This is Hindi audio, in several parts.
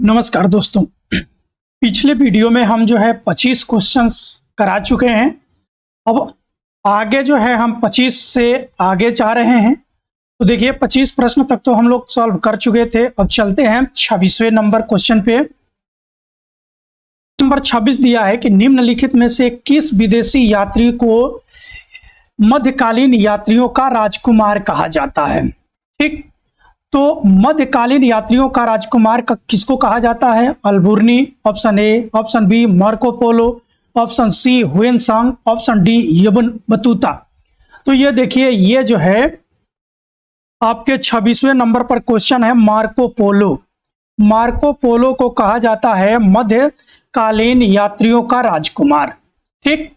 नमस्कार दोस्तों। पिछले वीडियो में हम जो है 25 क्वेश्चंस करा चुके हैं। अब आगे जो है हम 25 से आगे जा रहे हैं। तो देखिए 25 प्रश्न तक तो हम लोग सॉल्व कर चुके थे। अब चलते हैं 26वें नंबर क्वेश्चन पे। नंबर 26 दिया है कि निम्नलिखित में से किस विदेशी यात्री को मध्यकालीन यात्रियों का राजकुमार कहा जाता है। ठीक, तो मध्यकालीन यात्रियों का राजकुमार किसको कहा जाता है? Alberuni, option A, option B Marco Polo, option C Hiuen Tsang, option D Ibn Battuta. तो ये देखिए, ये जो है आपके 26वें नंबर पर क्वेश्चन है मार्को पोलो। मार्को पोलो को कहा जाता है मध्यकालीन यात्रियों का राजकुमार। ठीक,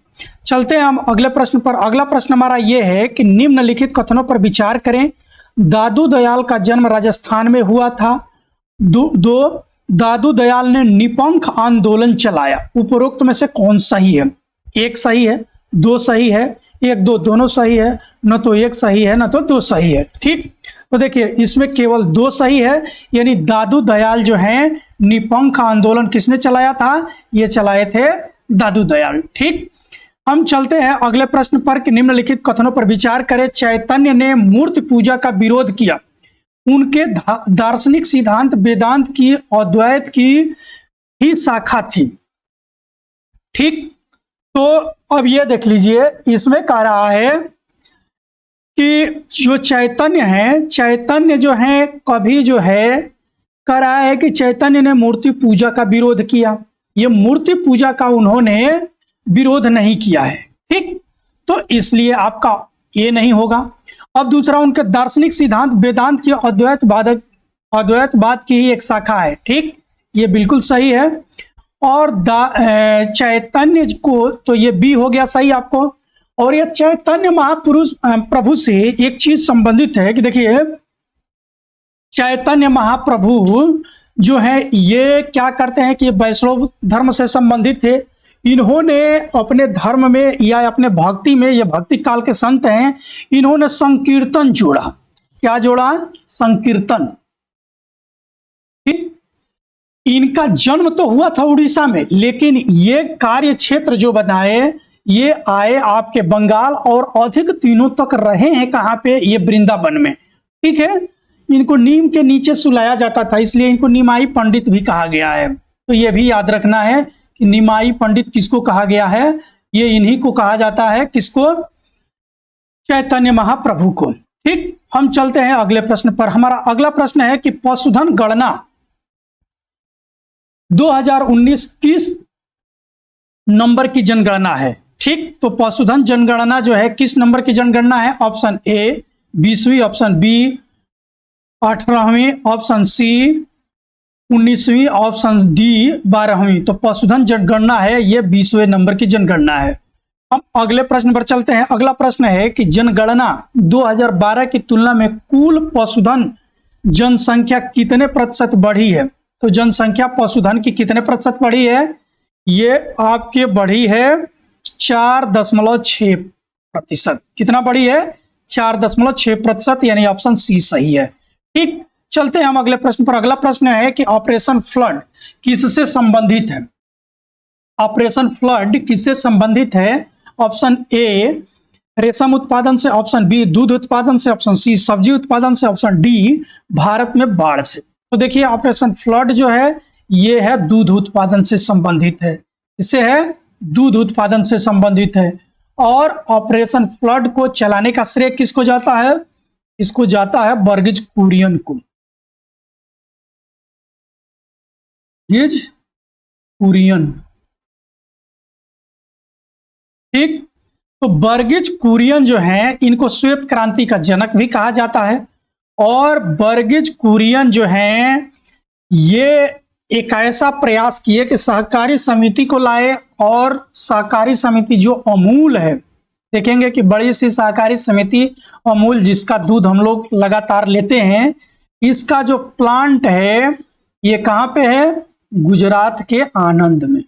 चलते हैं हम अगले प्रश्न पर। अगला प्रश्न हमारा यह है कि निम्नलिखित कथनों पर विचार करें। दादू दयाल का जन्म राजस्थान में हुआ था। दो दादू दयाल ने निपंख आंदोलन चलाया। उपरोक्त में से कौन सही है? एक सही है, दो सही है, एक दो दोनों सही है, न तो एक सही है न तो दो सही है। ठीक, तो देखिए इसमें केवल दो सही है, यानी दादू दयाल जो है निपंख आंदोलन किसने चलाया था? ये चलाए थे दादू दयाल। ठीक, हम चलते हैं अगले प्रश्न पर कि निम्नलिखित कथनों पर विचार करें। चैतन्य ने मूर्ति पूजा का विरोध किया। उनके दार्शनिक सिद्धांत वेदांत की अद्वैत की ही शाखा थी। ठीक, तो अब ये देख लीजिए, इसमें कह रहा है कि जो चैतन्य है, चैतन्य जो है कभी जो है कह रहा है कि चैतन्य ने मूर्ति पूजा का विरोध किया। ये मूर्ति पूजा का उन्होंने विरोध नहीं किया है। ठीक, तो इसलिए आपका ये नहीं होगा। अब दूसरा, उनके दार्शनिक सिद्धांत वेदांत की अद्वैतवाद की ही एक शाखा है। ठीक, ये बिल्कुल सही है। और चैतन्य को, तो ये बी हो गया सही आपको। और ये चैतन्य महापुरुष प्रभु से एक चीज संबंधित है कि देखिए चैतन्य महाप्रभु जो है ये क्या करते हैं कि वैष्णव धर्म से संबंधित थे। इन्होंने अपने धर्म में या अपने भक्ति में, ये भक्ति काल के संत हैं, इन्होंने संकीर्तन जोड़ा। क्या जोड़ा? संकीर्तन। ठीक, इनका जन्म तो हुआ था उड़ीसा में, लेकिन ये कार्य क्षेत्र जो बनाए ये आए आपके बंगाल और अधिक दिनों तक रहे हैं कहां पे? ये वृंदावन में। ठीक है, इनको नीम के नीचे सुलाया जाता था, इसलिए इनको निमाई पंडित भी कहा गया है। तो ये भी याद रखना है कि निमाई पंडित किसको कहा गया है? ये इन्हीं को कहा जाता है। किसको? चैतन्य महाप्रभु को। ठीक, हम चलते हैं अगले प्रश्न पर। हमारा अगला प्रश्न है कि पशुधन गणना 2019 किस नंबर की जनगणना है? ठीक, तो पशुधन जनगणना जो है किस नंबर की जनगणना है? ऑप्शन ए 20वीं, ऑप्शन बी 18वीं, ऑप्शन सी 19वीं, ऑप्शन डी 12वीं। तो पशुधन जनगणना है ये 20वें नंबर की जनगणना है। हम अगले प्रश्न पर चलते हैं। अगला प्रश्न है कि जनगणना 2012 की तुलना में कुल पशुधन जनसंख्या कितने प्रतिशत बढ़ी है? तो जनसंख्या पशुधन की कितने प्रतिशत बढ़ी है? ये आपके बढ़ी है 4.6%। कितना बढ़ी है? 4.6%, यानी ऑप्शन सी सही है। ठीक, चलते हैं हम अगले प्रश्न पर। अगला प्रश्न है कि ऑपरेशन फ्लड किससे संबंधित है? ऑपरेशन फ्लड किससे संबंधित है? ऑप्शन ए रेशम उत्पादन से, ऑप्शन बी दूध उत्पादन से, ऑप्शन सी सब्जी उत्पादन से, ऑप्शन डी भारत में बाढ़ से। तो देखिए ऑपरेशन फ्लड जो है ये है दूध उत्पादन से संबंधित है। इससे है दूध उत्पादन से संबंधित है। और ऑपरेशन फ्लड को चलाने का श्रेय किसको जाता है? इसको जाता है वर्गीज कुरियन को। वर्गीज कुरियन। ठीक, तो वर्गीज कुरियन जो है इनको श्वेत क्रांति का जनक भी कहा जाता है। और वर्गीज कुरियन जो है ये एक ऐसा प्रयास किए कि सहकारी समिति को लाए। और सहकारी समिति जो अमूल है, देखेंगे कि बड़ी सी सहकारी समिति अमूल, जिसका दूध हम लोग लगातार लेते हैं, इसका जो प्लांट है ये कहां पे है? गुजरात के आणंद में।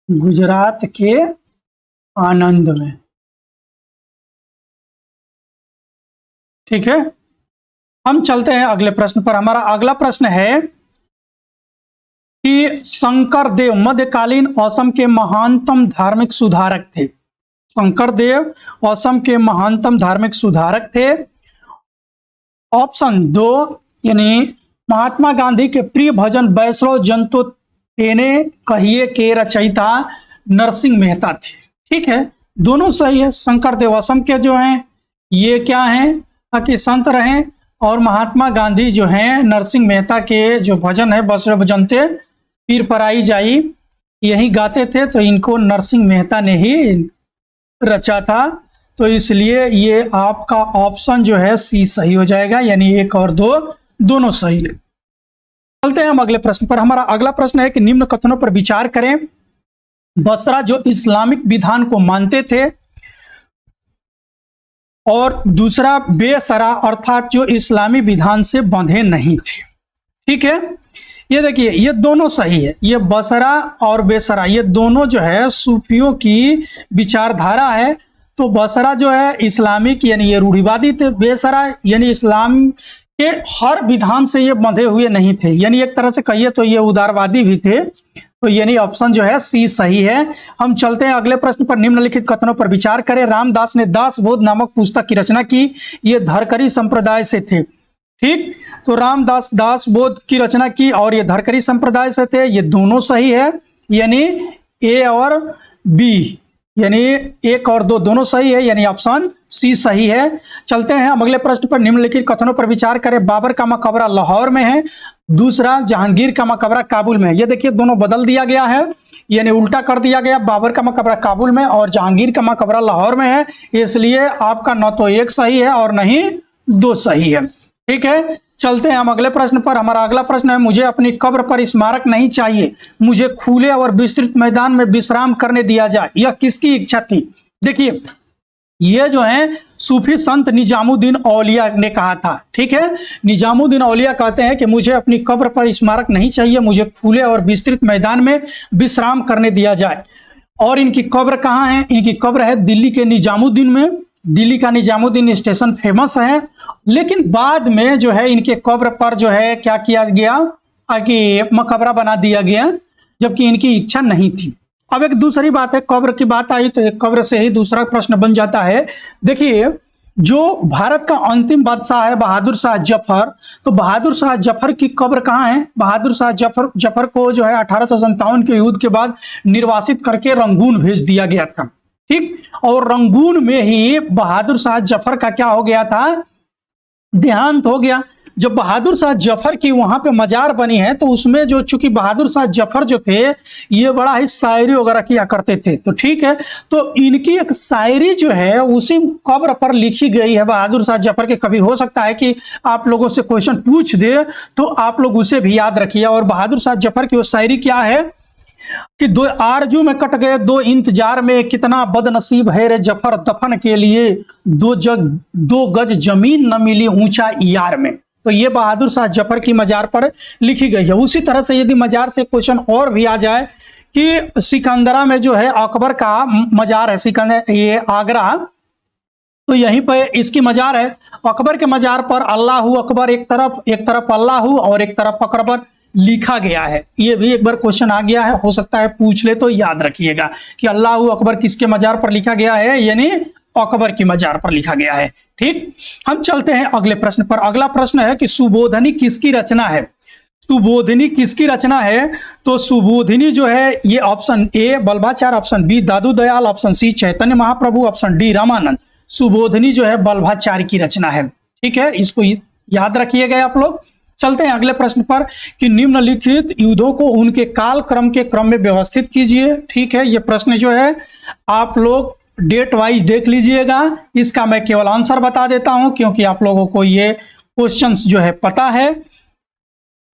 गुजरात के आणंद में। ठीक है, हम चलते हैं अगले प्रश्न पर। हमारा अगला प्रश्न है कि शंकरदेव मध्यकालीन असम के महानतम धार्मिक सुधारक थे। शंकरदेव असम के महानतम धार्मिक सुधारक थे। ऑप्शन 2 यानी महात्मा गांधी के प्रिय भजन वैष्णव जन तो तेने कहिए के रचयिता नरसिंह मेहता थे। ठीक है, दोनों सही है। शंकरदेव असम के जो हैं ये क्या हैं कि संत रहे, और महात्मा गांधी जो हैं नरसिंह मेहता के जो भजन है वैष्णव जनते पीर पराई जाई यही गाते थे, तो इनको नरसिंह मेहता ने ही रचा था। तो इसलिए ये आपका ऑप्शन जो है सी सही हो जाएगा, यानी 1 और 2 दोनों सही है। चलते हैं हम अगले प्रश्न पर। हमारा अगला प्रश्न है कि निम्न कथनों पर विचार करें। बसरा जो इस्लामिक विधान को मानते थे, और दूसरा बेसरा अर्थात जो इस्लामी विधान से बंधे नहीं थे। ठीक है, ये देखिए ये दोनों सही है। ये बसरा और बेसरा ये दोनों जो है सूफियों की विचारधारा है। तो बसरा जो है इस्लामिक यानी ये रूढ़िवादी थे, बेसरा यानी इस्लाम के हर विधान से ये बंधे हुए नहीं थे, यानी एक तरह से कहिए तो ये उदारवादी भी थे। तो यानी ऑप्शन जो है सी सही है। हम चलते हैं अगले प्रश्न पर। निम्नलिखित कथनों पर विचार करें। रामदास ने दास बोध नामक पुस्तक की रचना की, ये धरकरी संप्रदाय से थे। ठीक, तो रामदास दास बोध की रचना की और ये धरकरी संप्रदाय से थे, ये दोनों सही है, यानी ए और बी, यानी 1 और 2 दोनों सही है, यानी ऑप्शन सी सही है। चलते हैं हम अगले प्रश्न पर। निम्नलिखित कथनों पर विचार करें। बाबर का मकबरा लाहौर में है, दूसरा जहांगीर का मकबरा काबुल में है। ये देखिए दोनों बदल दिया गया है, यानी उल्टा कर दिया गया। बाबर का मकबरा काबुल में और जहांगीर का मकबरा लाहौर में है, इसलिए आपका न तो 1 सही है और नहीं 2 सही है। ठीक है, चलते हैं हम अगले प्रश्न पर। हमारा अगला प्रश्न है, मुझे अपनी कब्र पर स्मारक नहीं चाहिए, मुझे खुले और विस्तृत मैदान में विश्राम करने दिया जाए। यह किसकी इच्छा थी? देखिए ये जो है सूफी संत निजामुद्दीन औलिया ने कहा था। ठीक है, निजामुद्दीन औलिया कहते हैं कि मुझे अपनी कब्र पर स्मारक नहीं चाहिए, मुझे खुले और विस्तृत मैदान में विश्राम करने दिया जाए। और इनकी कब्र कहाँ है? इनकी कब्र है दिल्ली के निजामुद्दीन में। दिल्ली का निजामुद्दीन स्टेशन फेमस है, लेकिन बाद में जो है इनके कब्र पर जो है क्या किया गया कि मकबरा बना दिया गया, जबकि इनकी इच्छा नहीं थी। अब एक दूसरी बात है, कब्र की बात आई तो एक कब्र से ही दूसरा प्रश्न बन जाता है। देखिए जो भारत का अंतिम बादशाह है बहादुर शाह जफर, तो बहादुर शाह जफर की कब्र कहाँ है? बहादुर शाह जफर को जो है 1857 के युद्ध के बाद निर्वासित करके रंगून भेज दिया गया था। ठीक, और रंगून में ही बहादुर शाह जफर का क्या हो गया था? देहांत हो गया। जब बहादुर शाह जफर की वहां पे मजार बनी है, तो उसमें जो चूंकि बहादुर शाह जफर जो थे ये बड़ा ही शायरी वगैरह किया करते थे, तो ठीक है, तो इनकी एक शायरी जो है उसी कब्र पर लिखी गई है बहादुर शाह जफर के। कभी हो सकता है कि आप लोगों से क्वेश्चन पूछ दे तो आप लोग उसे भी याद रखिए। और बहादुर शाह जफर की वो शायरी क्या है कि 2 आरजू में कट गए 2 इंतजार में, कितना बदनसीब है रे जफर दफन के लिए, 2 गज जमीन न मिली ऊंचा यार में। तो ये बहादुर शाह जफर की मजार पर लिखी गई है। उसी तरह से यदि मजार से क्वेश्चन और भी आ जाए कि सिकंदरा में जो है अकबर का मजार है, सिकंदर ये आगरा, तो यहीं पे इसकी मजार है। अकबर के मजार पर अल्लाह अकबर एक तरफ अल्लाह और एक तरफ अकबर लिखा गया है। ये भी एक बार क्वेश्चन आ गया है, हो सकता है पूछ ले, तो याद रखिएगा कि अल्लाह अकबर किसके मजार पर लिखा गया है, यानी अकबर की मजार पर लिखा गया है। ठीक, हम चलते हैं अगले प्रश्न पर। अगला प्रश्न है कि सुबोधनी किसकी रचना है? सुबोधनी किसकी रचना है? तो सुबोधनी जो है ये option A Vallabhacharya, option B Dadu Dayal, option C Chaitanya Mahaprabhu, option D Ramanand. Subodhini जो है बल्भाचार्य की रचना है। ठीक है, इसको याद रखिएगा आप लोग। चलते हैं अगले प्रश्न पर कि निम्नलिखित युद्धों को उनके काल क्रम के क्रम में व्यवस्थित कीजिए। ठीक है, ये प्रश्न जो है आप लोग डेट वाइज देख लीजिएगा। इसका मैं केवल आंसर बता देता हूं क्योंकि आप लोगों को ये क्वेश्चंस जो है पता है।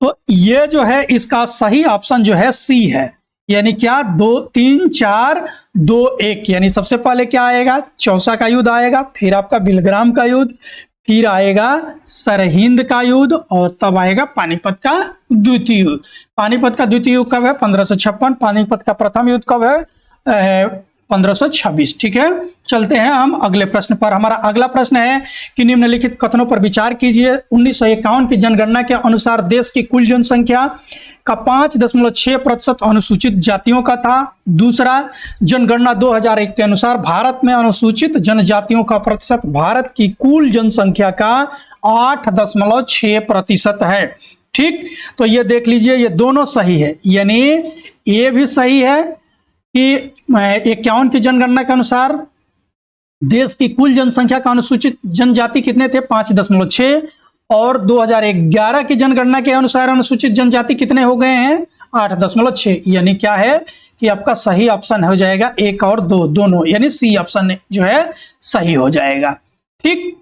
तो ये जो है इसका सही ऑप्शन जो है सी है, यानी क्या 2 3 4 2 1, यानी सबसे पहले क्या आएगा? चौसा का युद्ध आएगा, फिर आपका बिलग्राम का युद्ध, फिर आएगा सरहिंद का युद्ध और तब आएगा पानीपत का द्वितीय युद्ध। पानीपत का द्वितीय युद्ध कब है? 1556। पानीपत का प्रथम युद्ध कब है? 1526। ठीक है, चलते हैं हम अगले प्रश्न पर। हमारा अगला प्रश्न है कि निम्नलिखित कथनों पर विचार कीजिए। 1951 की जनगणना के अनुसार देश की कुल जनसंख्या का 5.6% अनुसूचित जातियों का था। दूसरा, जनगणना 2001 के अनुसार भारत में अनुसूचित जनजातियों का प्रतिशत भारत की कुल जनसंख्या का 8.6% है। ठीक, तो ये देख लीजिए, ये दोनों सही है, यानी ये भी सही है कि 51 की जनगणना के अनुसार देश की कुल जनसंख्या का अनुसूचित जनजाति कितने थे, 5.6, और 2011 की जनगणना के अनुसार अनुसूचित जनजाति कितने हो गए हैं, 8.6। यानी क्या है कि आपका सही ऑप्शन हो जाएगा 1 और 2 दोनों, यानी सी ऑप्शन जो है सही हो जाएगा। ठीक,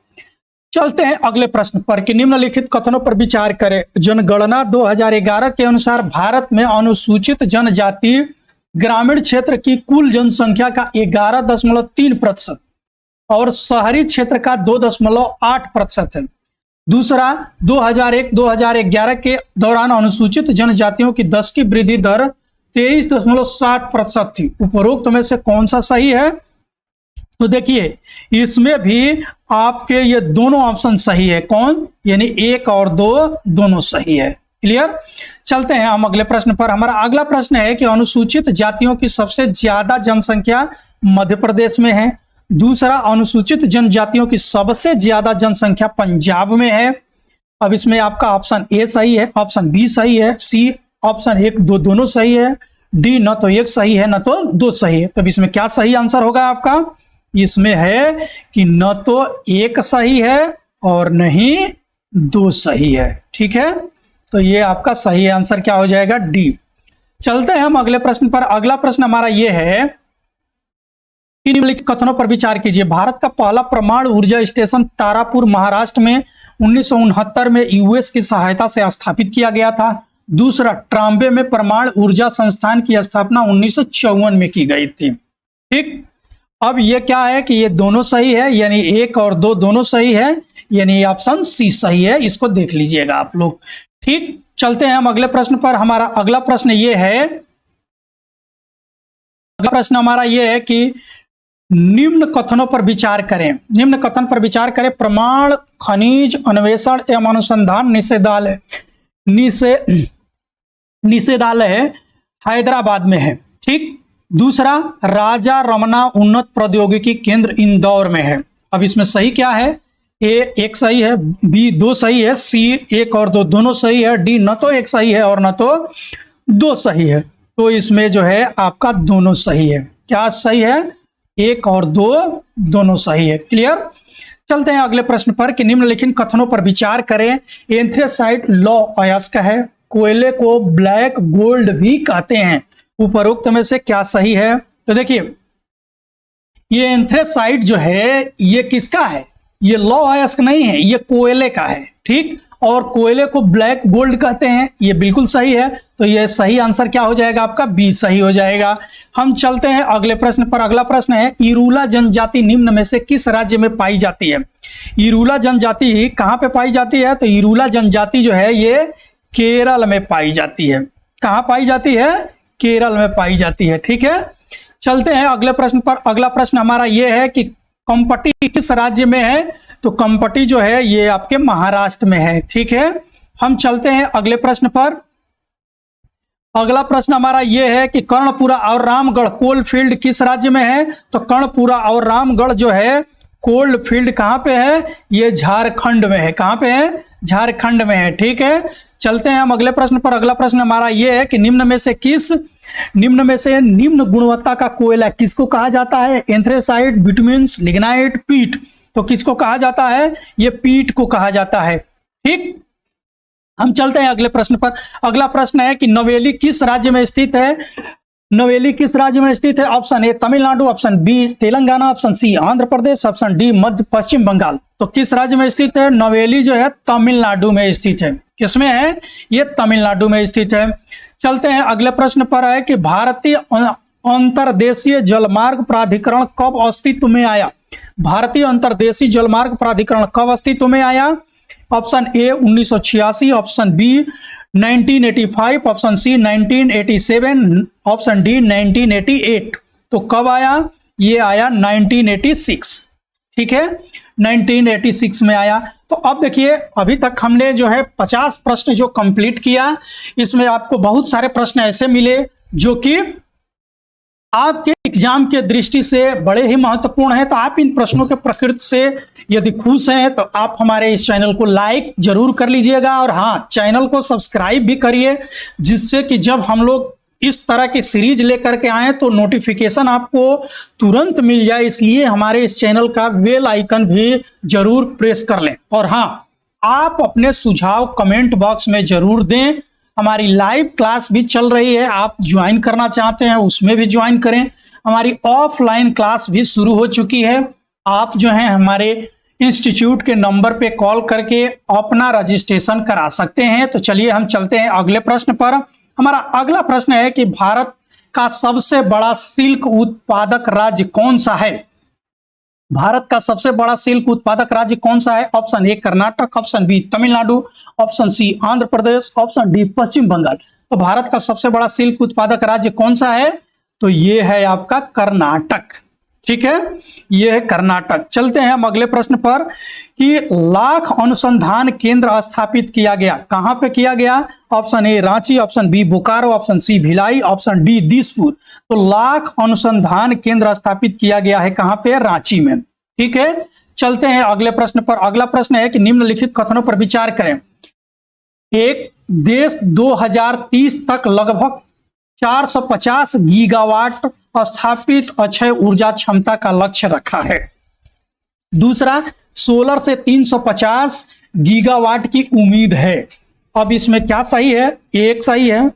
चलते हैं अगले प्रश्न पर कि निम्नलिखित कथनों पर विचार करें। जनगणना 2011 के अनुसार भारत में अनुसूचित जनजाति ग्रामीण क्षेत्र की कुल जनसंख्या का 11.3% और शहरी क्षेत्र का 2.8% है। दूसरा, 2001-2011 के दौरान अनुसूचित जनजातियों की 10 की वृद्धि दर 23.7% थी। उपरोक्त में से कौन सा सही है? तो देखिए, इसमें भी आपके ये दोनों ऑप्शन सही है। कौन? यानी 1 और 2 दोनों सही है। क्लियर? चलते हैं हम अगले प्रश्न पर। हमारा अगला प्रश्न है कि अनुसूचित जातियों की सबसे ज्यादा जनसंख्या मध्य प्रदेश में है। दूसरा, अनुसूचित जनजातियों की सबसे ज्यादा जनसंख्या पंजाब में है। अब इसमें आपका ऑप्शन ए सही है, ऑप्शन बी सही है, सी ऑप्शन 1 2 दोनों सही है, डी न तो 1 सही है न तो 2 सही है। तो इसमें क्या सही आंसर होगा आपका? इसमें है कि न तो 1 सही है और नहीं 2 सही है। ठीक है, तो ये आपका सही आंसर क्या हो जाएगा? डी। चलते हैं हम अगले प्रश्न पर। अगला प्रश्न हमारा ये है कि निम्नलिखित कथनों पर विचार कीजिए। भारत का पहला परमाणु ऊर्जा स्टेशन तारापुर महाराष्ट्र में 1969 में यूएस की सहायता से स्थापित किया गया था। दूसरा, ट्राम्बे में परमाणु ऊर्जा संस्थान की स्थापना 1954 में की गई थी। ठीक, अब ये क्या है कि ये दोनों सही है, यानी 1 और 2 दोनों सही है, यानी ऑप्शन सी सही है। इसको देख लीजिएगा आप लोग। ठीक, चलते हैं हम अगले प्रश्न पर। हमारा अगला प्रश्न ये है, अगला प्रश्न हमारा ये है कि निम्न कथनों पर विचार करें। निम्न कथन पर विचार करें। प्रमाण खनिज अन्वेषण एवं अनुसंधान निषेधालय हैदराबाद में है। ठीक, दूसरा, राजा रमना उन्नत प्रौद्योगिकी केंद्र इंदौर में है। अब इसमें सही क्या है? ए 1 सही है, बी 2 सही है, सी 1 और 2 दोनों सही है, डी न तो 1 सही है और न तो 2 सही है। तो इसमें जो है आपका दोनों सही है। क्या सही है? 1 और 2 दोनों सही है। क्लियर? चलते हैं अगले प्रश्न पर कि निम्नलिखित कथनों पर विचार करें। एंथ्रेसाइट लौ अयस्क है। कोयले को ब्लैक गोल्ड भी कहते हैं। उपरोक्त में से क्या सही है? तो देखिए, ये एंथ्रेसाइट जो है ये किसका है? ये लौ अयस्क नहीं है, ये कोयले का है। ठीक, और कोयले को ब्लैक गोल्ड कहते हैं, ये बिल्कुल सही है। तो ये सही आंसर क्या हो जाएगा आपका? बी सही हो जाएगा। हम चलते हैं अगले प्रश्न पर। अगला प्रश्न है, इरूला जनजाति निम्न में से किस राज्य में पाई जाती है? इरूला जनजाति कहां पे पाई जाती है? तो इरूला जनजाति जो है ये केरल में पाई जाती है। कहां पाई जाती है? केरल में पाई जाती है। ठीक है, चलते हैं अगले प्रश्न पर। अगला प्रश्न हमारा यह है कि कंपटी किस राज्य में है? तो कंपटी जो है ये आपके महाराष्ट्र में है। ठीक है, हम चलते हैं अगले प्रश्न पर। अगला प्रश्न हमारा यह है कि कर्णपुरा और रामगढ़ कोलफील्ड किस राज्य में है? तो कर्णपुरा और रामगढ़ जो है कोलफील्ड कहां पे है? ये झारखंड में है। कहां पे है? झारखंड में है। ठीक है, चलते हैं हम अगले प्रश्न पर। अगला प्रश्न हमारा यह है कि निम्न में से निम्न गुणवत्ता का कोयला किसको कहा जाता है? एंथ्रेसाइट, बिटुमेन्स, लिग्नाइट, पीट। तो किसको कहा जाता है? ये पीट को कहा जाता है। ठीक, हम चलते हैं अगले प्रश्न पर। अगला प्रश्न है कि नवेली किस राज्य में स्थित है? नवेली किस राज्य में स्थित है? Option A Tamil Nadu, option B Telangana, option C Andhra Pradesh, option D मध्य पश्चिम बंगाल। तो किस राज्य में स्थित है? नवेली जो है तमिलनाडु में स्थित है। किसमें है? ये तमिलनाडु में स्थित है। चलते हैं अगले प्रश्न पर है कि भारतीय अंतर्देशीय जलमार्ग प्राधिकरण कब अस्तित्व में आया? भारतीय अंतर्देशीय जलमार्ग प्राधिकरण कब अस्तित्व में आया? Option A 1986, option B 1985, option C 1987, option D 1988। तो कब आया? ये आया 1986, ठीक है, 1986 में आया। तो अब देखिए अभी तक हमने जो है 50 प्रश्न जो कंप्लीट किया, इसमें आपको बहुत सारे प्रश्न ऐसे मिले जो कि आपके एग्जाम के दृष्टि से बड़े ही महत्वपूर्ण हैं। तो आप इन प्रश्नों के प्रकृति से यदि खुश हैं तो आप हमारे इस चैनल को लाइक जरूर कर लीजिएगा, और हाँ, चैनल को सब्सक्राइब भी करिए, जिससे कि जब हम लोग इस तरह की सीरीज लेकर के आए तो नोटिफिकेशन आपको तुरंत मिल जाए। इसलिए हमारे इस चैनल का बेल आइकन भी जरूर प्रेस कर लें। और हाँ, आप अपने सुझाव कमेंट बॉक्स में जरूर दें। हमारी लाइव क्लास भी चल रही है, आप ज्वाइन करना चाहते हैं उसमें भी ज्वाइन करें। हमारी ऑफलाइन क्लास भी शुरू हो चुकी है। आप जो है हमारे इंस्टीट्यूट के नंबर पे कॉल करके अपना रजिस्ट्रेशन करा सकते हैं। तो चलिए हम चलते हैं अगले प्रश्न पर। हमारा अगला प्रश्न है कि भारत का सबसे बड़ा सिल्क उत्पादक राज्य कौन सा है? भारत का सबसे बड़ा सिल्क उत्पादक राज्य कौन सा है? Option A Karnataka, option B Tamil Nadu, option C Andhra Pradesh, option D Paschim Bangal. तो भारत का सबसे बड़ा सिल्क उत्पादक राज्य कौन सा है? तो ये है आपका कर्नाटक, ठीक है, ये है कर्नाटक। चलते हैं हम अगले प्रश्न पर कि लाख अनुसंधान केंद्र स्थापित किया गया, कहां पे किया गया? Option A Ranchi, option B Bokaro, option C Bhilai, option D Dispur. तो लाख अनुसंधान केंद्र स्थापित किया गया है कहां पे? रांची में, ठीक है। चलते हैं अगले प्रश्न पर। अगला प्रश्न है कि निम्नलिखित कथनों पर विचार करें। एक देश 2030 तक लगभग 450 गीगावाट स्थापित अक्षय ऊर्जा क्षमता का लक्ष्य रखा है। दूसरा, सोलर से 350 गीगावाट की उम्मीद है। अब इसमें क्या सही है? एक सही है,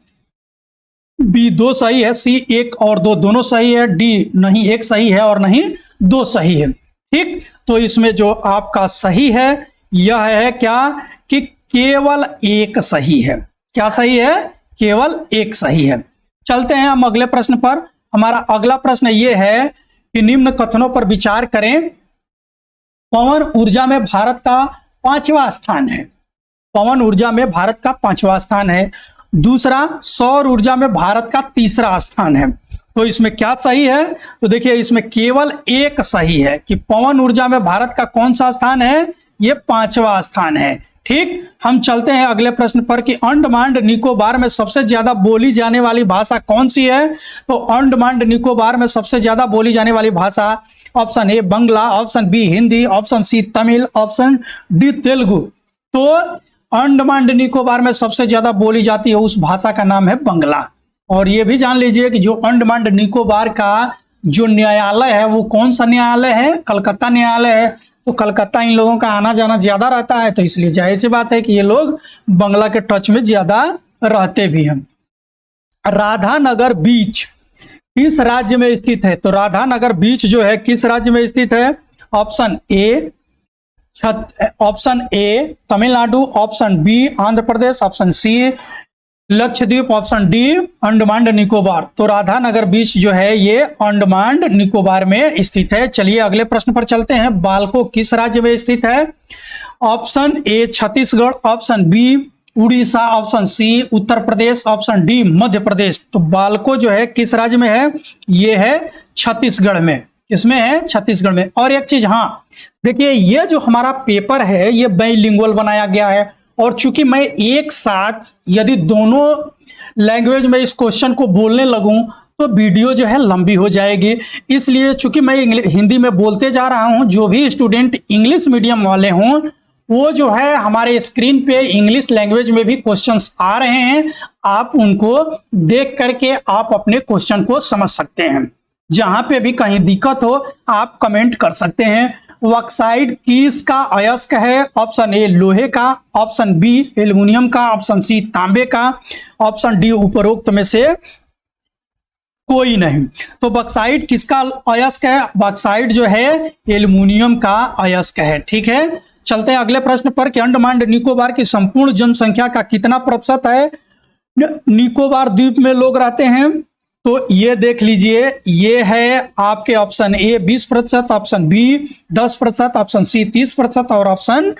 बी 2 सही है, सी 1 और 2 दोनों सही है, डी नहीं 1 सही है और नहीं 2 सही है, ठीक। तो इसमें जो आपका सही है यह है क्या कि केवल 1 सही है। क्या सही है? केवल 1 सही है। चलते हैं हम अगले प्रश्न पर। हमारा अगला प्रश्न यह है कि निम्न कथनों पर विचार करें। पवन ऊर्जा में भारत का 5वां स्थान है। पवन ऊर्जा में भारत का 5वां स्थान है। दूसरा, सौर ऊर्जा में भारत का 3रा स्थान है। तो इसमें क्या सही है? तो देखिए इसमें केवल 1 सही है कि पवन ऊर्जा में भारत का कौन सा स्थान है? ये 5वां स्थान है, ठीक। हम चलते हैं अगले प्रश्न पर कि अंडमान निकोबार में सबसे ज्यादा बोली जाने वाली भाषा कौन सी है? तो अंडमान निकोबार में सबसे ज्यादा बोली जाने वाली भाषा option A Bangla, option B Hindi, option C Tamil, option D Telugu. तो अंडमान निकोबार में सबसे ज्यादा बोली जाती है उस भाषा का नाम है बंगला। और ये भी जान लीजिए कि जो अंडमान निकोबार का जो न्यायालय है वो कौन सा न्यायालय है? कलकत्ता न्यायालय है। तो कलकत्ता इन लोगों का आना जाना ज्यादा रहता है, तो इसलिए जाहिर सी बात है कि ये लोग बंगला के टच में ज्यादा रहते भी हैं। राधानगर बीच किस राज्य में स्थित है? तो राधानगर बीच जो है किस राज्य में स्थित है? Option A Tamil Nadu, option B Andhra Pradesh, option C Lakshadweep, option D Andaman Nicobar. तो राधानगर बीच जो है ये अंडमान निकोबार में स्थित है। चलिए अगले प्रश्न पर चलते हैं। बाल्को किस राज्य में स्थित है? Option A Chhattisgarh, option B Orissa, option C Uttar Pradesh, option D Madhya Pradesh. तो बाल्को जो है किस राज्य में है? ये है छत्तीसगढ़ में। किसमें है? छत्तीसगढ़ में। और एक चीज, हाँ देखिए, ये जो हमारा पेपर है ये बाइलिंगुअल बनाया गया है, और चूंकि मैं एक साथ यदि दोनों लैंग्वेज में इस क्वेश्चन को बोलने लगूं तो वीडियो जो है लंबी हो जाएगी। इसलिए चूंकि मैं हिंदी में बोलते जा रहा हूं, जो भी स्टूडेंट इंग्लिश मीडियम वाले हों वो जो है हमारे स्क्रीन पे इंग्लिश लैंग्वेज में भी क्वेश्चंस आ रहे हैं, आप उनको देख करके आप अपने क्वेश्चन को समझ सकते हैं। जहां पे भी कहीं दिक्कत हो आप कमेंट कर सकते हैं। बॉक्साइट किसका अयस्क है? ऑप्शन ए लोहे का, ऑप्शन बी एल्युमिनियम का, ऑप्शन सी तांबे का, ऑप्शन डी उपरोक्त में से कोई नहीं। तो बॉक्साइट किसका अयस्क है? बॉक्साइट जो है एल्युमिनियम का अयस्क है, ठीक है। चलते हैं अगले प्रश्न पर कि अंडमान निकोबार की संपूर्ण जनसंख्या का कितना प्रतिशत है निकोबार द्वीप में लोग रहते हैं? तो ये देख लीजिए, ये है आपके option A 20%, option B 10%, option C 30% और ऑप्शन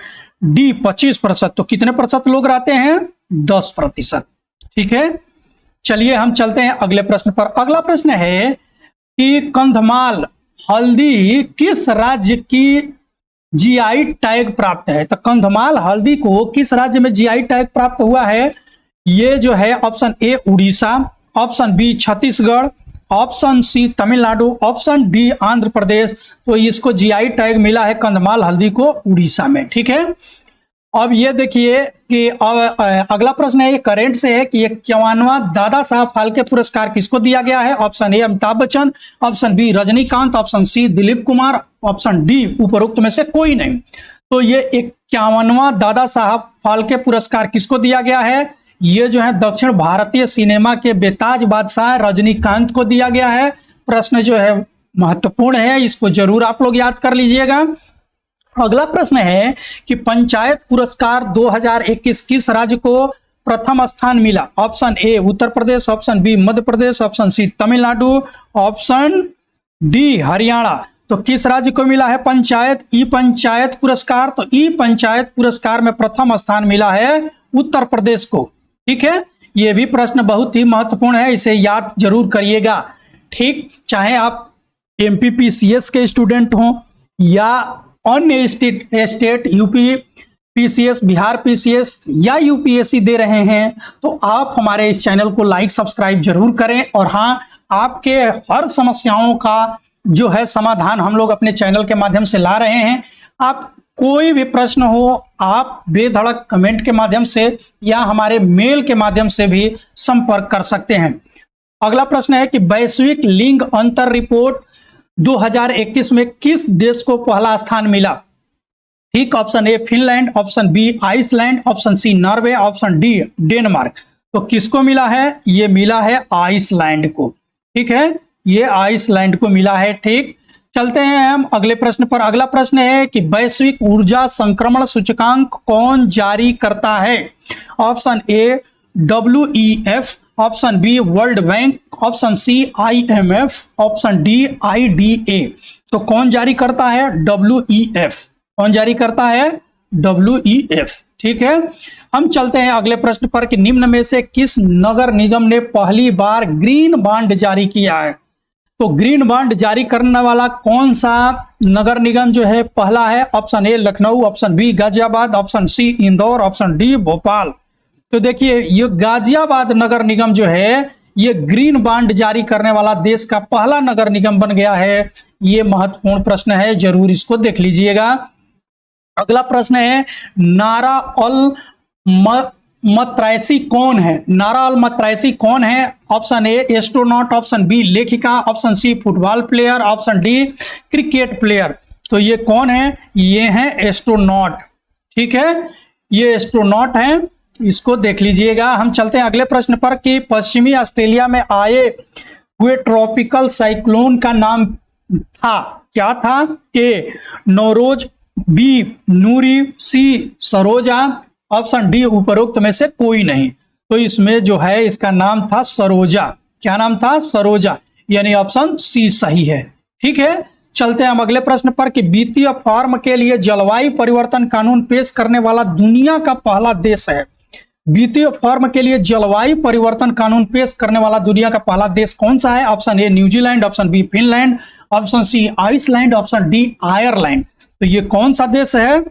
डी 25%। तो कितने प्रतिशत लोग रहते हैं? 10%, ठीक है। चलिए हम चलते हैं अगले प्रश्न पर। अगला प्रश्न है कि कंधमाल हल्दी किस राज्य की जीआई टैग प्राप्त है? तो कंधमाल हल्दी को किस राज्य में जीआई टैग प्राप्त हुआ है? ये जो है option A Orissa, option B Chhattisgarh, option C Tamil Nadu, option D Andhra Pradesh. तो इसको जीआई टैग मिला है कंधमाल हल्दी को उड़ीसा में। ठीक है, अब ये देखिए कि अगला प्रश्न है, ये करंट से है कि 51वां दादा साहब फाल्के पुरस्कार किसको दिया गया है? Option A Amitabh Bachchan, option B Rajinikanth, option C Dilip Kumar, option D उपरोक्त में से कोई नहीं। तो ये 51वां दादा साहब फाल्के पुरस्कार किसको दिया गया है? ये जो है दक्षिण भारतीय सिनेमा के बेताज बादशाह रजनीकांत को दिया गया है। प्रश्न जो है महत्वपूर्ण है, इसको जरूर आप लोग याद कर लीजिएगा। अगला प्रश्न है कि पंचायत पुरस्कार 2021 किस राज्य को प्रथम स्थान मिला? Option A Uttar Pradesh, option B Madhya Pradesh, option C Tamil Nadu, option D Haryana. तो किस राज्य को मिला है पंचायत ई पंचायत पुरस्कार? तो ई पंचायत पुरस्कार में प्रथम स्थान मिला है उत्तर प्रदेश को। ठीक है, यह भी प्रश्न बहुत ही महत्वपूर्ण है, इसे याद जरूर करिएगा। ठीक, चाहे आप एमपीपीसीएस के स्टूडेंट हो या अन्य state UP PCS, Bihar PCS या यूपीएससी दे रहे हैं, तो आप हमारे इस चैनल को लाइक सब्सक्राइब जरूर करें। और हाँ, आपके हर समस्याओं का जो है समाधान हम लोग अपने चैनल के माध्यम से ला रहे हैं। आप कोई भी प्रश्न हो, आप बेधड़क कमेंट के माध्यम से या हमारे मेल के माध्यम से भी संपर्क कर सकते हैं। अगला प्रश्न है कि वैश्विक लिंग अंतर रिपोर्ट 2021 में किस देश को पहला स्थान मिला? ठीक, option A Finland, option B Iceland, option C Norway, option D Denmark. तो किसको मिला है? ये मिला है आइसलैंड को। ठीक है, ये आइसलैंड को मिला है। ठीक, चलते हैं हम अगले प्रश्न पर। अगला प्रश्न है कि वैश्विक ऊर्जा संक्रमण सूचकांक कौन जारी करता है? Option A WEF, option B World Bank, option C IMF, option D IDA। तो कौन जारी करता है? WEF। कौन जारी करता है? WEF। ठीक है, हम चलते हैं अगले प्रश्न पर कि निम्न में से किस नगर निगम ने पहली बार ग्रीन बॉन्ड जारी किया है? तो ग्रीन बॉन्ड जारी करने वाला कौन सा नगर निगम जो है पहला है? Option A Lucknow, option B Ghaziabad, option C Indore, option D Bhopal. तो देखिए, ये गाजियाबाद नगर निगम जो है ये ग्रीन बॉन्ड जारी करने वाला देश का पहला नगर निगम बन गया है। ये महत्वपूर्ण प्रश्न है, जरूर इसको देख लीजिएगा। अगला प्रश्न है, नारा अल मतरैसी कौन है? नारा अल मतरैसी कौन है? Option A astronaut, option B लेखिका, option C football player, option D cricket player. तो ये कौन है? ये है एस्ट्रोनॉट। ठीक है, ये एस्ट्रोनॉट है, इसको देख लीजिएगा। हम चलते हैं अगले प्रश्न पर कि पश्चिमी ऑस्ट्रेलिया में आए हुए ट्रॉपिकल साइक्लोन का नाम था, क्या था? ए नौरोज, बी नूरी, सी सरोजा, ऑप्शन डी उपरोक्त में से कोई नहीं। तो इसमें जो है इसका नाम था सरोजा। क्या नाम था? सरोजा, यानी ऑप्शन सी सही है। ठीक है, चलते हैं हम अगले प्रश्न पर कि वित्तीय फॉर्म के लिए जलवायु परिवर्तन कानून पेश करने वाला दुनिया का पहला देश है। वित्तीय फॉर्म के लिए जलवायु परिवर्तन कानून पेश करने वाला दुनिया का पहला देश कौन सा है? Option A New Zealand, option B Finland, option C Iceland, option D Ireland. तो ये कौन सा देश है?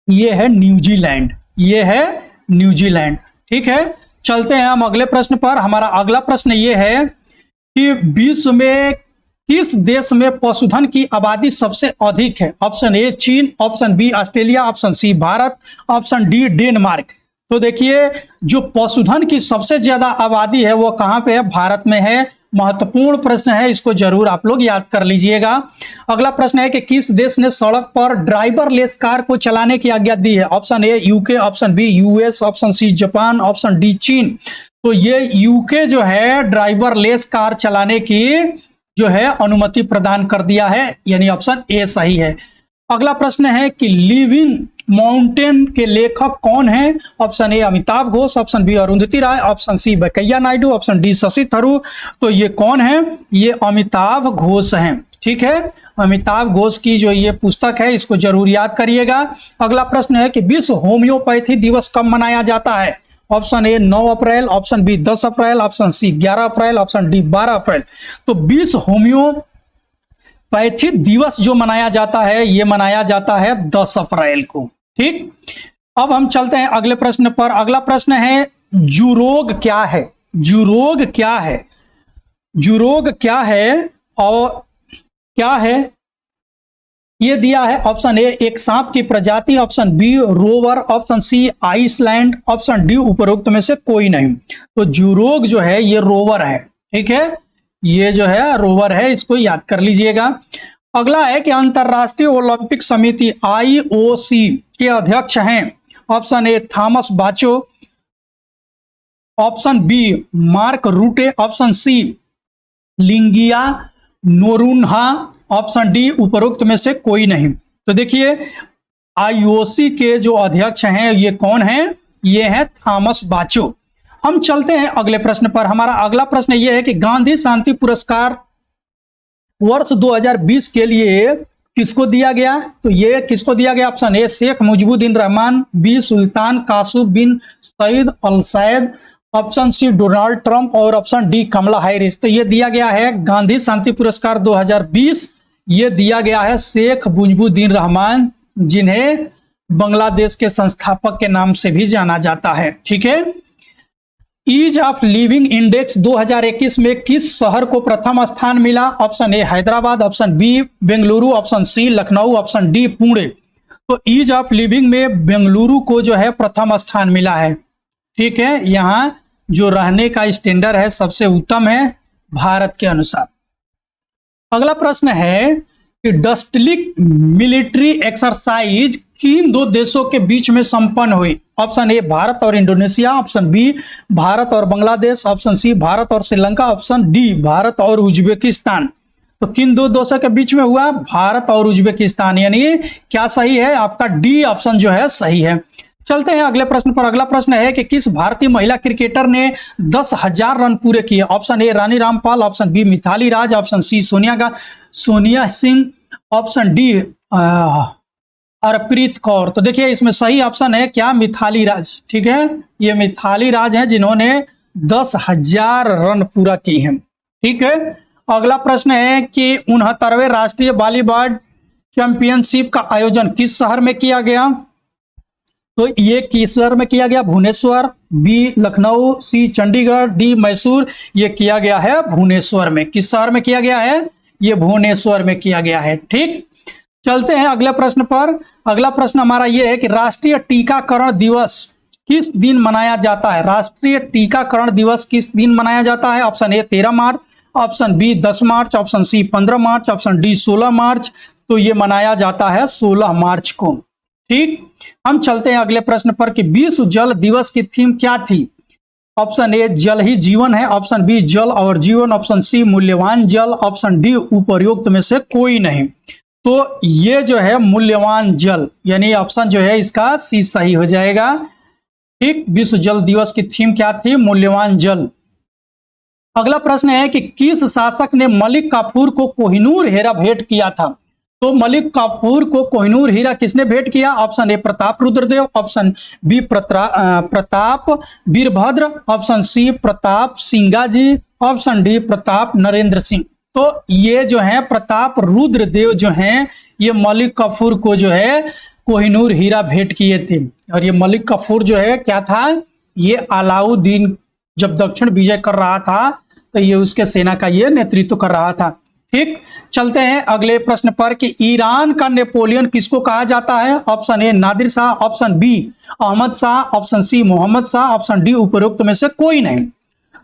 ये है न्यूजीलैंड। ये है न्यूजीलैंड। ठीक है, चलते हैं हम अगले प्रश्न पर। हमारा अगला प्रश्न ये है कि विश्व में किस देश में पशुधन की आबादी सबसे अधिक है? ऑप्शन ए चीन, option B Australia, option C Bharat, option D Denmark. तो देखिए, जो पशुधन की सबसे ज्यादा आबादी है वो कहां पे है? भारत में है। महत्वपूर्ण प्रश्न है, इसको जरूर आप लोग याद कर लीजिएगा। अगला प्रश्न है कि किस देश ने सड़क पर ड्राइवरलेस कार को चलाने की आज्ञा दी है? Option A UK, option B US, option C Japan, option D चीन। तो ये यूके जो है ड्राइवरलेस कार चलाने की जो है अनुमति प्रदान कर दिया है, यानी ऑप्शन ए सही है। अगला प्रश्न है कि लिविंग माउंटेन के लेखक कौन है? Option A Amitav Ghosh, option B Arundhati Roy, option C Venkaiah Naidu, option D Shashi Tharoor. तो ये कौन है? ये अमिताभ घोष हैं। ठीक है, अमिताभ घोष की जो ये पुस्तक है इसको जरूर याद करिएगा। अगला प्रश्न है कि विश्व होम्योपैथी दिवस कब मनाया जाता है? Option A 9 April, option B 10 April, option C 11 April, option D 12 April. तो विश्व होम्योपैथी पैथी दिवस जो मनाया जाता है ये मनाया जाता है 10 अप्रैल को। ठीक, अब हम चलते हैं अगले प्रश्न पर। अगला प्रश्न है जूरोग क्या है? जूरोग क्या है? जूरोग क्या है और क्या है ये दिया है। ऑप्शन ए एक सांप की प्रजाति, option B rover, option C Iceland, option D उपरोक्त में से कोई नहीं। तो जूरोग जो है ये रोवर है। ठीक है, ये जो है रोवर है, इसको याद कर लीजिएगा। अगला है कि अंतरराष्ट्रीय ओलंपिक समिति IOC के अध्यक्ष हैं। Option A Thomas Bach, option B Mark Rutte, option C लिंगिया नोरुन्हा, ऑप्शन डी उपरोक्त में से कोई नहीं। तो देखिए IOC के जो अध्यक्ष हैं ये कौन हैं? ये हैं थॉमस बाचो। हम चलते हैं अगले प्रश्न पर। हमारा अगला प्रश्न ये है कि गांधी शांति पुरस्कार वर्ष 2020 के लिए किसको दिया गया? तो ये किसको दिया गया? Option A Sheikh Mujibuddin Rahman, B Sultan Qaboos bin Said al Said, option C Donald Trump और ऑप्शन डी कमला हैरिस। तो ये दिया गया है गांधी शांति पुरस्कार 2020, ये दिया गया है शेख मुजीबुद्दीन रहमान, जिन्हें बांग्लादेश के संस्थापक के नाम से भी जाना जाता है। ठीक है, ईज ऑफ लिविंग इंडेक्स 2021 में किस शहर को प्रथम स्थान मिला? Option A Hyderabad, option B Bengaluru, option C Lucknow, option D Pune. तो ईज ऑफ लिविंग में बेंगलुरु को जो है प्रथम स्थान मिला है। ठीक है, यहां जो रहने का स्टैंडर्ड है सबसे उत्तम है भारत के अनुसार। अगला प्रश्न है कि डस्टलिक मिलिट्री एक्सरसाइज किन दो देशों के बीच में संपन्न हुई? ऑप्शन ए भारत और इंडोनेशिया, ऑप्शन बी भारत और बांग्लादेश, ऑप्शन सी भारत और श्रीलंका, ऑप्शन डी भारत और उज्बेकिस्तान। तो किन दो देशों के बीच में हुआ? भारत और उज्बेकिस्तान। यानी क्या सही है? आपका डी ऑप्शन जो है सही है। चलते हैं अगले प्रश्न पर। अगला प्रश्न है कि किस भारतीय महिला क्रिकेटर ने 10,000 रन पूरे किए? Option A Rani Rampal, option B Mithali Raj, option C Sonia Singh, option D Harpreet Kaur. तो देखिए इसमें सही ऑप्शन है क्या? मिथाली राज। ठीक है, ये मिथाली राज हैं जिन्होंने 10,000 रन पूरा किए हैं। ठीक है, अगला प्रश्न है कि 69वें राष्ट्रीय वॉलीबॉल चैंपियनशिप का आयोजन किस शहर में किया गया? तो ये किस शहर में किया गया? भुवनेश्वर, बी लखनऊ, सी चंडीगढ़, डी मैसूर। ये किया गया है भुवनेश्वर में। किस शहर में किया गया है? ये भुवनेश्वर में किया गया है। ठीक, चलते हैं अगले प्रश्न पर। अगला प्रश्न हमारा यह है कि राष्ट्रीय टीकाकरण दिवस किस दिन मनाया जाता है? राष्ट्रीय टीकाकरण दिवस किस दिन मनाया जाता है? Option A 13 March, option B 10 March, option C 15 March, option D 16 March. तो ये मनाया जाता है 16 मार्च को। ठीक, हम चलते हैं अगले प्रश्न पर कि विश्व जल दिवस की थीम क्या थी? ऑप्शन ए जल ही जीवन है, ऑप्शन बी जल और जीवन, ऑप्शन सी मूल्यवान जल, ऑप्शन डी उपर्युक्त में से कोई नहीं। तो ये जो है मूल्यवान जल, यानी ऑप्शन जो है इसका सी सही हो जाएगा। ठीक, विश्व जल दिवस की थीम क्या थी? मूल्यवान जल। अगला प्रश्न है कि किस शासक ने मलिक काफूर को कोहिनूर हीरा भेंट किया था? तो मलिक काफूर को कोहिनूर हीरा किसने भेंट किया? Option A Pratap Rudradev, option B Pratap Veerabhadra, option C Pratap Singaji, option D Pratap Narendra Singh. तो ये जो है प्रताप रुद्रदेव जो हैं ये मलिक काफूर को जो है कोहिनूर हीरा भेंट किए थे। और ये मलिक काफूर जो है क्या था? ये अलाउद्दीन जब दक्षिण विजय कर रहा था तो ये उसके सेना का ये नेतृत्व कर रहा था। ठीक, चलते हैं अगले प्रश्न पर कि ईरान का नेपोलियन किसको कहा जाता है? Option A Nadir Shah, option B Ahmad Shah, option C Mohammad Shah, option D उपरोक्त में से कोई नहीं।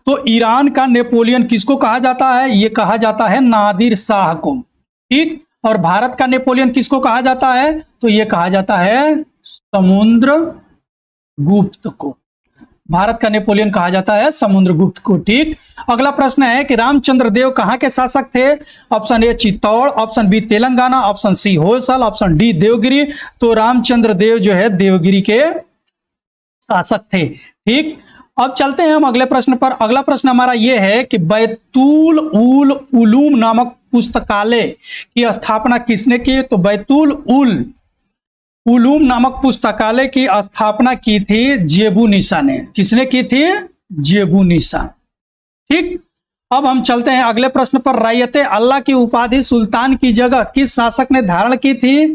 तो ईरान का नेपोलियन किसको कहा जाता है? ये कहा जाता है नादिर शाह को। ठीक, और भारत का नेपोलियन किसको कहा जाता है? तो ये कहा जाता है समुद्रगुप्त को। भारत का नेपोलियन कहा जाता है समुद्रगुप्त को। ठीक, अगला प्रश्न है कि रामचंद्र देव कहाँ के शासक थे? Option A Chittor, option B Telangana, option C Hoysala, option D Devagiri. तो रामचंद्र देव जो है देवगिरी के शासक थे। ठीक, अब चलते हैं हम अगले प्रश्न पर। अगला प्रश्न हमारा यह है कि बैतुल उल उलूम नामक पुस्तकालय की स्थापना किसने की? तो बैतुल उल उलूम नामक पुस्तकालय की स्थापना की थी जेबू निसा ने। किसने की थी? जेबू निसा। ठीक, अब हम चलते हैं अगले प्रश्न पर। रैयते अल्लाह की उपाधि सुल्तान की जगह किस शासक ने धारण की थी?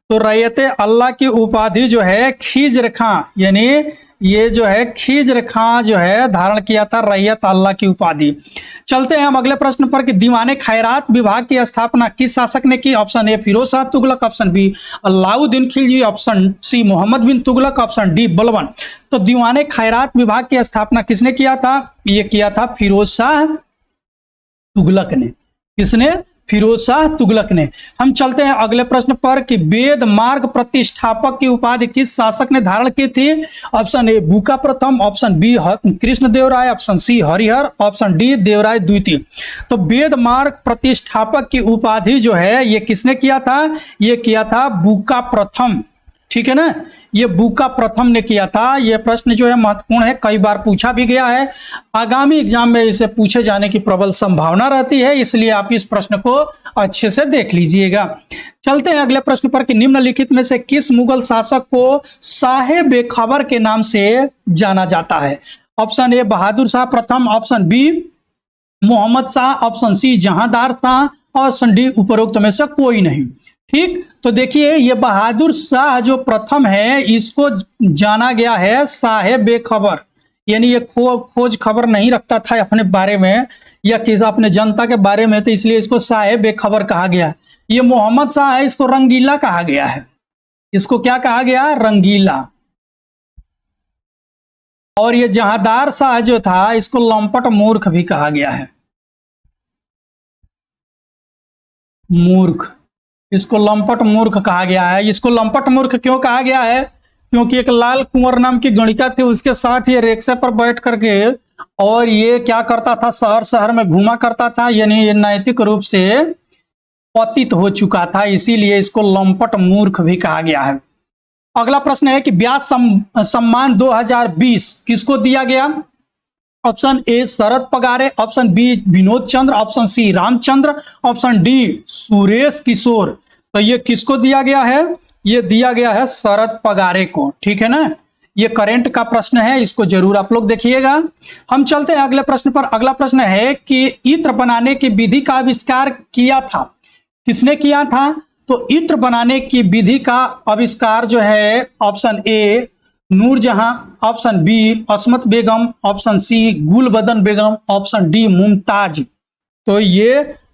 तो रैयते अल्लाह की उपाधि जो है खिज्र खां, यानी ये जो है खिज्र खां जो है धारण किया था रैयत अल्लाह की उपाधि। चलते हैं हम अगले प्रश्न पर कि दीवाने खैरात विभाग की स्थापना किस शासक ने की? Option A Firoz Shah Tughlaq, option B Alauddin Khilji, option C Muhammad bin Tughlaq, option D Balban. तो दीवाने खैरात विभाग की स्थापना किसने किया था? ये किया था फिरोज शाह तुगलक ने। किसने? फिरोज शाह तुगलक ने। हम चलते हैं अगले प्रश्न पर कि वेद मार्ग प्रतिष्ठापक की उपाधि किस शासक ने धारण की थी? ऑप्शन ए बुका प्रथम, option B Krishnadevaraya, option C Harihara, option D Devaraya द्वितीय। तो वेद मार्ग प्रतिष्ठापक की उपाधि जो है ये किसने किया था? ये किया था बुका प्रथम। ठीक है ना, ये बुका प्रथम ने किया था। यह प्रश्न जो है महत्वपूर्ण है, कई बार पूछा भी गया है, आगामी एग्जाम में इसे पूछे जाने की प्रबल संभावना रहती है, इसलिए आप इस प्रश्न को अच्छे से देख लीजिएगा। चलते हैं अगले प्रश्न पर कि निम्नलिखित में से किस मुगल शासक को साहे बेखबर के नाम से जाना जाता है? ऑप्शन ए बहादुर शाह प्रथम, option B Mohammad Shah, option C Jahandar Shah, option D उपरोक्त में से कोई नहीं। ठीक, तो देखिए ये बहादुर शाह जो प्रथम है इसको जाना गया है साहे बेखबर, यानी ये खोज खबर नहीं रखता था अपने बारे में या किसी अपने जनता के बारे में, तो इसलिए इसको साहे बेखबर कहा गया। ये मोहम्मद शाह है, इसको रंगीला कहा गया है। इसको क्या कहा गया? रंगीला। और ये जहांदार शाह जो था इसको लंपट मूर्ख भी कहा गया है। मूर्ख, इसको लंपट मूर्ख कहा गया है। इसको लंपट मूर्ख क्यों कहा गया है? क्योंकि एक लाल कुंवर नाम की गणिका थी, उसके साथ ये रिक्शे पर बैठ करके और ये क्या करता था, शहर शहर में घूमा करता था, यानी ये नैतिक रूप से पतित हो चुका था, इसीलिए इसको लंपट मूर्ख भी कहा गया है। अगला प्रश्न है कि व्यास सम्मान 2020 किसको दिया गया? Option A Sharad Pagare, option B Vinod Chandra, option C Ramchandra, option D Suresh Kishore. तो ये किसको दिया गया है? ये दिया गया है शरद पगारे को। ठीक है ना, ये करंट का प्रश्न है, इसको जरूर आप लोग देखिएगा। हम चलते हैं अगले प्रश्न पर। अगला प्रश्न है कि इत्र बनाने की विधि का आविष्कार किया था, किसने किया था? तो इत्र बनाने की विधि का आविष्कार जो है option A Nur Jahan, option B Asmat Begum, option C Gulbadan Begum, option D Mumtaz. तो ये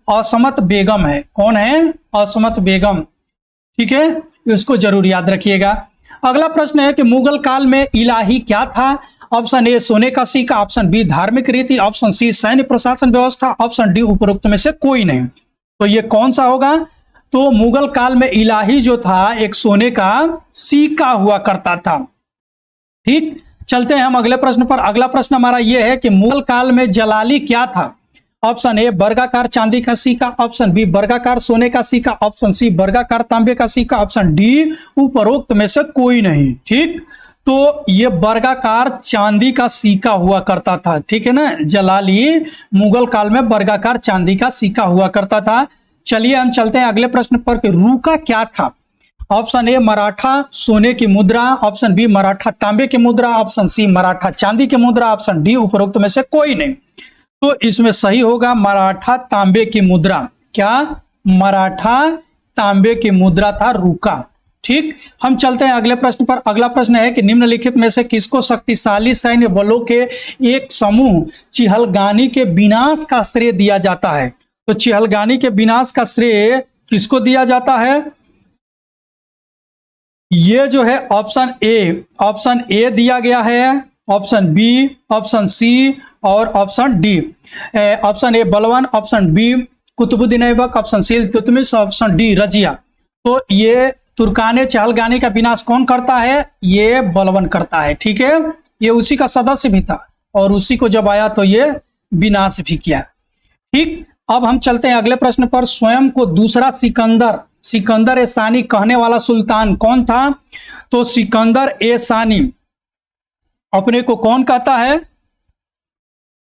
अस्मत बेगम है। कौन है? अस्मत बेगम। ठीक है, इसको जरूर याद रखिएगा। अगला प्रश्न है कि मुगल काल में इलाही क्या था? ऑप्शन ए सोने का सिक्का, ऑप्शन बी धार्मिक रीति, ऑप्शन सी सैन्य प्रशासन व्यवस्था, ऑप्शन डी उपरोक्त में से कोई नहीं। तो ये कौन सा होगा? तो मुगल काल में इलाही जो था एक सोने का सिक्का हुआ करता था। ठीक, चलते हैं हम अगले प्रश्न पर। अगला प्रश्न हमारा यह है कि मुगल काल में जलाली क्या था? ऑप्शन ए वर्गाकार चांदी का सिक्का, ऑप्शन बी वर्गाकार सोने का सिक्का, ऑप्शन सी वर्गाकार तांबे का सिक्का, ऑप्शन डी उपरोक्त में से कोई नहीं। ठीक, तो ये वर्गाकार चांदी का सिक्का हुआ करता था। ठीक है ना, जलाली मुगल काल में वर्गाकार चांदी का सिक्का हुआ करता था। चलिए हम चलते हैं अगले प्रश्न पर कि रूका क्या था? ऑप्शन ए मराठा सोने की मुद्रा, ऑप्शन बी मराठा तांबे की मुद्रा, ऑप्शन सी मराठा चांदी की मुद्रा, ऑप्शन डी उपरोक्त में से कोई नहीं। तो इसमें सही होगा मराठा तांबे की मुद्रा। क्या? मराठा तांबे की मुद्रा था रूका। ठीक, हम चलते हैं अगले प्रश्न पर। अगला प्रश्न है कि निम्नलिखित में से किसको शक्तिशाली सैन्य बलों के एक समूह चिहलगानी के विनाश का श्रेय दिया जाता है? तो चिहलगानी के विनाश का श्रेय किसको दिया जाता है? ये जो है ऑप्शन ए दिया गया है, ऑप्शन बी, ऑप्शन सी और option D. Option A Balban, option B Qutbuddin Aibak, option C Iltutmish, option D Razia. तो ये तुर्काने चहलगानी का विनाश कौन करता है? ये बलवान करता है। ठीक है, ये उसी का सदस्य भी था और उसी को जब आया तो ये विनाश भी किया। ठीक, अब हम चलते हैं अगले प्रश्न पर। स्वयं को दूसरा सिकंदर ए सानी कहने वाला सुल्तान कौन था? तो सिकंदर ए सानी अपने को कौन कहता है?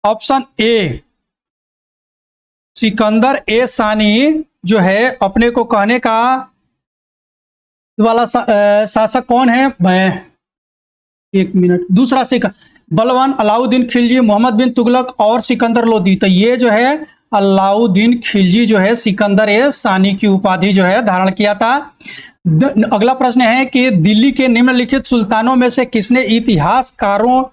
ऑप्शन ए सिकंदर ए सानी जो है अपने को कहने का वाला शासक कौन है? एक मिनट, दूसरा बलवान अलाउद्दीन खिलजी, मोहम्मद बिन तुगलक और सिकंदर लोदी। तो ये जो है अलाउद्दीन खिलजी जो है सिकंदर ए सानी की उपाधि जो है धारण किया था। अगला प्रश्न है कि दिल्ली के निम्नलिखित सुल्तानों में से किसने इतिहासकारों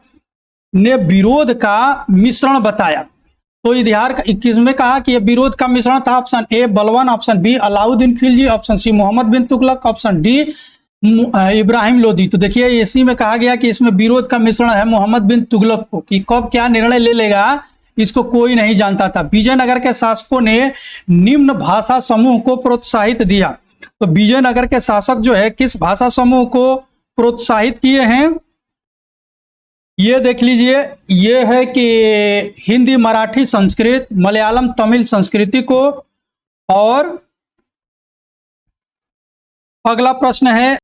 ने विरोध का मिश्रण बताया? तो इतिहास 21 में कहा कि यह विरोध का मिश्रण था। Option A Balban, option B Alauddin Khilji, option C Muhammad bin Tughlaq, option D Ibrahim Lodi. तो देखिए इसी में कहा गया कि इसमें विरोध का मिश्रण है मोहम्मद बिन तुगलक को। कि कब क्या निर्णय ले लेगा इसको कोई नहीं जानता था। विजयनगर के शासकों ने निम्न भाषा समूह को प्रोत्साहित दिया। तो विजयनगर के शासक जो है किस भाषा समूह को प्रोत्साहित किए हैं? ये देख लीजिए, ये है कि हिंदी, मराठी, संस्कृत, मलयालम, तमिल संस्कृति को। और अगला प्रश्न है